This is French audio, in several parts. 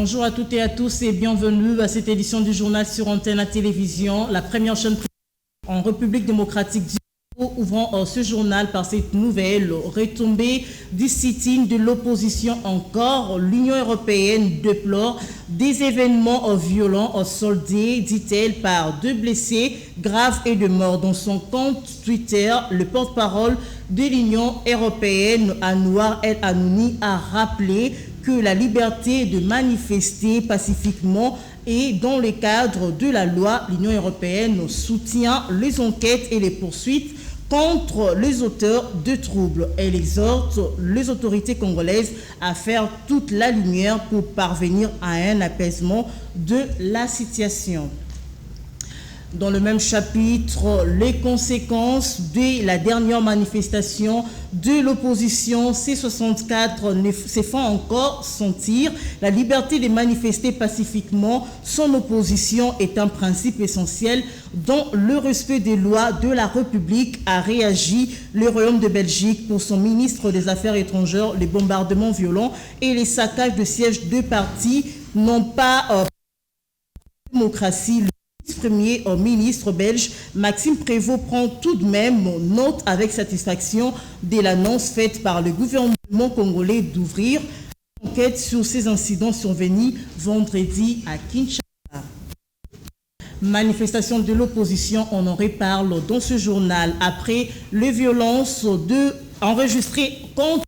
Bonjour à toutes et à tous et bienvenue à cette édition du journal sur Antenne à Télévision, la première chaîne en République démocratique du Congo, ouvrant ce journal par cette nouvelle retombée du sit-in de l'opposition encore. L'Union européenne déplore des événements violents soldés, dit-elle, par 2 blessés graves et 2 morts. Dans son compte Twitter, le porte-parole de l'Union européenne, Anouar El Anouni, a rappelé que la liberté de manifester pacifiquement et dans le cadre de la loi, l'Union européenne soutient les enquêtes et les poursuites contre les auteurs de troubles. Elle exhorte les autorités congolaises à faire toute la lumière pour parvenir à un apaisement de la situation. Dans le même chapitre, les conséquences de la dernière manifestation de l'opposition C64 se font encore sentir. La liberté de manifester pacifiquement son opposition est un principe essentiel dont le respect des lois de la République, a réagi le Royaume de Belgique pour son ministre des Affaires étrangères. Les bombardements violents et les saccages de sièges de partis n'ont pas démocratie. Premier ministre belge Maxime Prévost prend tout de même note avec satisfaction de l'annonce faite par le gouvernement congolais d'ouvrir une enquête sur ces incidents survenus vendredi à Kinshasa. Manifestation de l'opposition, on en reparle dans ce journal. Après les violences enregistrées contre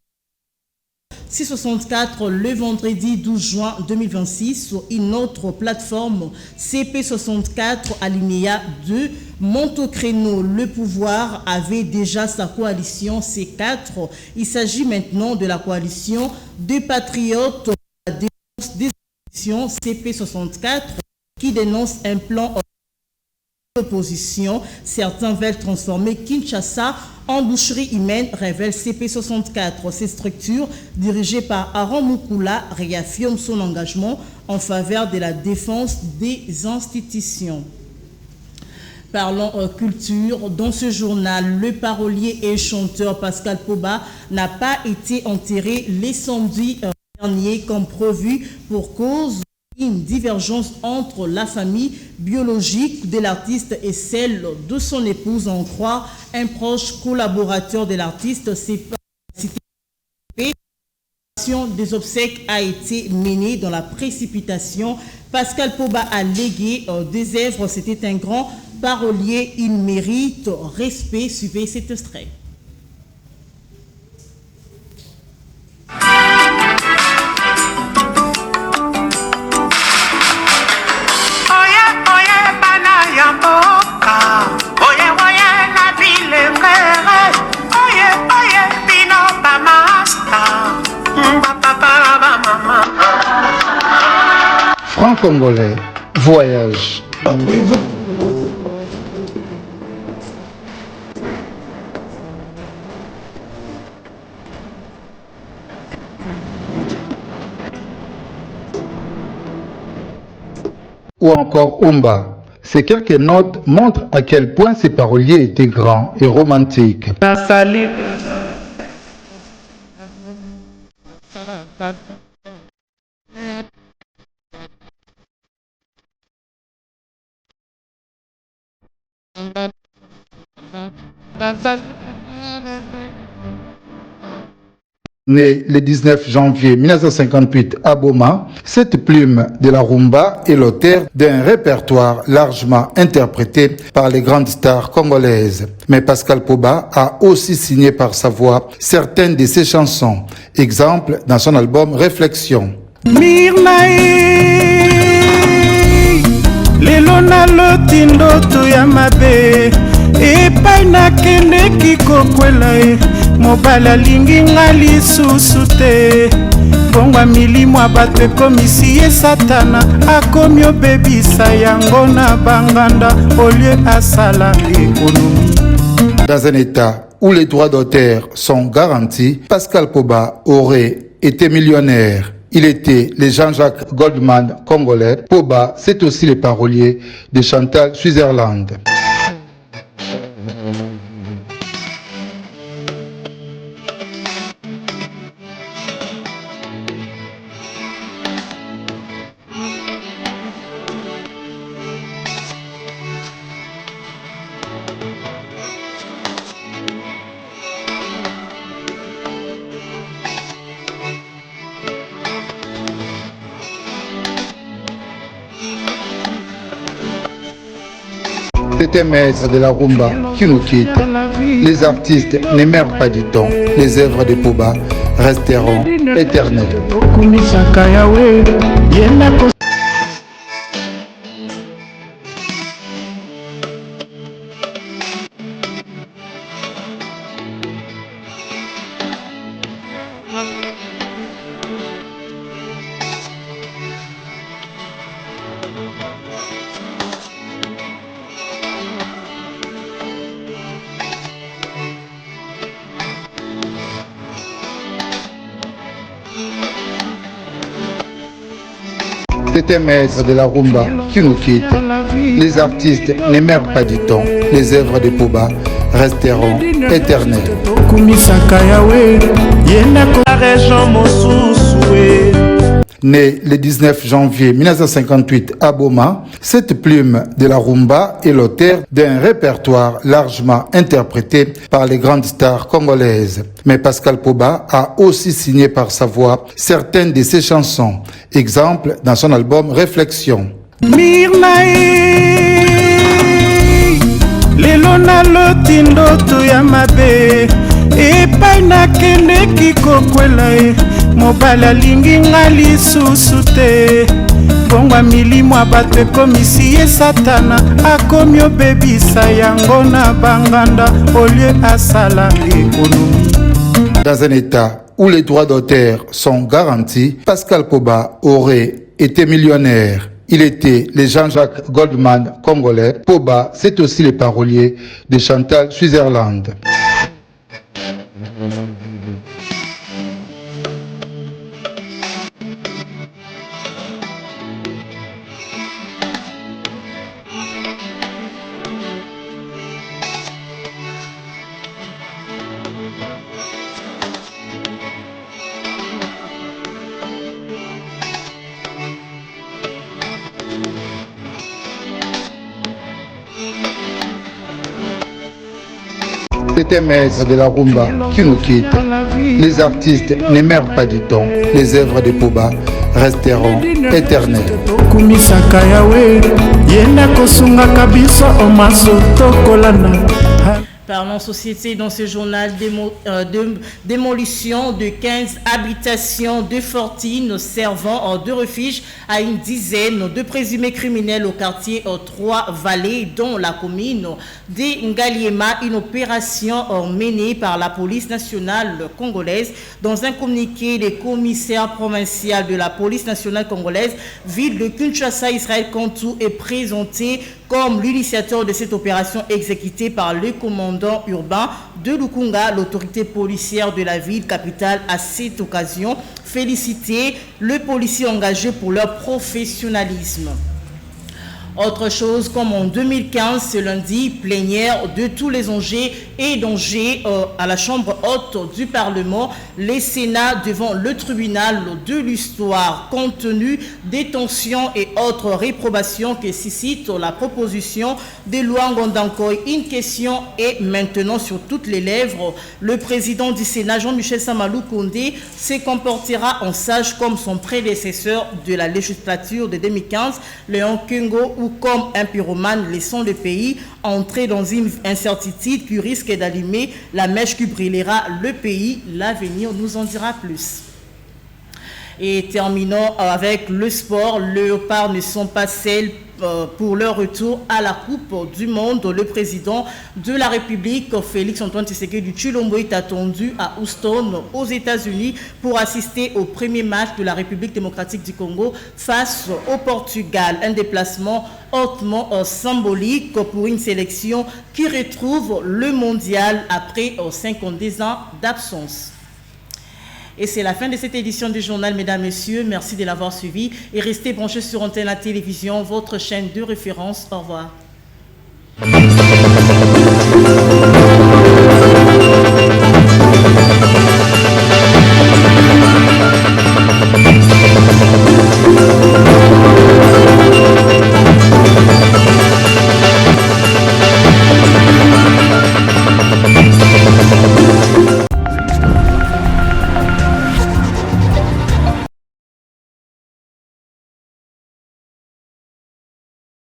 C64 le vendredi 12 juin 2026 sur une autre plateforme CP64 alinéa 2 monte au créneau. Le pouvoir avait déjà sa coalition C4. Il s'agit maintenant de la coalition des patriotes de la défense des élections CP64 qui dénonce un plan d'opposition. Certains veulent transformer Kinshasa en boucherie humaine, révèle CP64. Ces structures, dirigées par Aaron Mukula, réaffirment son engagement en faveur de la défense des institutions. Parlons culture. Dans ce journal, le parolier et chanteur Pascal Poba n'a pas été enterré les samedis derniers comme prévu pour cause une divergence entre la famille biologique de l'artiste et celle de son épouse, en croire un proche collaborateur de l'artiste. Des obsèques a été menée dans la précipitation. Pascal Poba a légué des œuvres. C'était un grand parolier. Il mérite respect. Suivez cet extrait. Franc-congolais, voyage. Ou encore Umba. Ces quelques notes montrent à quel point ces paroliers étaient grands et romantiques. Né le 19 janvier 1958 à Boma, cette plume de la rumba est l'auteur d'un répertoire largement interprété par les grandes stars congolaises. Mais Pascal Poba a aussi signé par sa voix certaines de ses chansons. Exemple dans son album Réflexion. Lelo na lotindo to ya mabe epai nakendeki kokwela ye mobali alingi nga lisusu te bongwa milimo ya bato ekomisi ye satana akomi obebisa yango na banganda olie asala ekonomi. Dans un état où les droits d'auteur sont garantis, Pascal Poba aurait été millionnaire. Il était le Jean-Jacques Goldman congolais. Poba, c'est aussi le parolier de Chantal Switzerland. C'était maître de la rumba qui nous quitte. Les artistes ne meurent pas du temps. Les œuvres de Poba resteront éternelles. C'était maître de la rumba qui nous quitte. Les artistes ne meurent pas du temps. Les œuvres de Poba resteront éternelles. Né le 19 janvier 1958 à Boma, cette plume de la rumba est l'auteur d'un répertoire largement interprété par les grandes stars congolaises. Mais Pascal Poba a aussi signé par sa voix certaines de ses chansons. Exemple dans son album Réflexion. Mobala lingi ngali susute bongwa milimo bato ekomisi ye satana akomi obebisa yango na banganda au lieu asala économie. Dans un état où les droits d'auteur sont garantis, Pascal Poba aurait été millionnaire. Il était le Jean-Jacques Goldman congolais. Poba, c'est aussi le parolier de Chantal Switzerland. C'était maître de la rumba qui nous quitte. Les artistes ne meurent pas du temps. Les œuvres de Poba resteront éternelles. Parlons société dans ce journal démolition de 15 habitations de fortune servant de refuge à une dizaine de présumés criminels au quartier Trois-Vallées, dont la commune de Ngaliema, une opération menée par la police nationale congolaise. Dans un communiqué, le commissaire provincial de la police nationale congolaise, ville de Kinshasa, Israël Kantou, est présenté comme l'initiateur de cette opération exécutée par le commandant urbain de Lukunga, l'autorité policière de la ville capitale. À cette occasion, féliciter les policiers engagés pour leur professionnalisme. Autre chose, comme en 2015, ce lundi, plénière de tous les enjeux et dangers à la Chambre haute du Parlement, les Sénats devant le tribunal de l'histoire, compte tenu des tensions et autres réprobations que suscite la proposition de loi Ngondankoy. Une question est maintenant sur toutes les lèvres. Le président du Sénat, Jean-Michel Samalou Kondé, se comportera en sage comme son prédécesseur de la législature de 2015, Léon Kengo, ou comme un pyromane laissant le pays entrer dans une incertitude qui risque d'allumer la mèche qui brûlera le pays. L'avenir nous en dira plus. Et terminons avec le sport. Les Léopards ne sont pas celles pour leur retour à la Coupe du Monde. Le président de la République, Félix-Antoine Tshisekedi Tshilombo, est attendu à Houston, aux États-Unis, pour assister au premier match de la République démocratique du Congo face au Portugal. Un déplacement hautement symbolique pour une sélection qui retrouve le mondial après 52 ans d'absence. Et c'est la fin de cette édition du journal, mesdames, messieurs. Merci de l'avoir suivi et restez branchés sur Antenne la Télévision, votre chaîne de référence. Au revoir.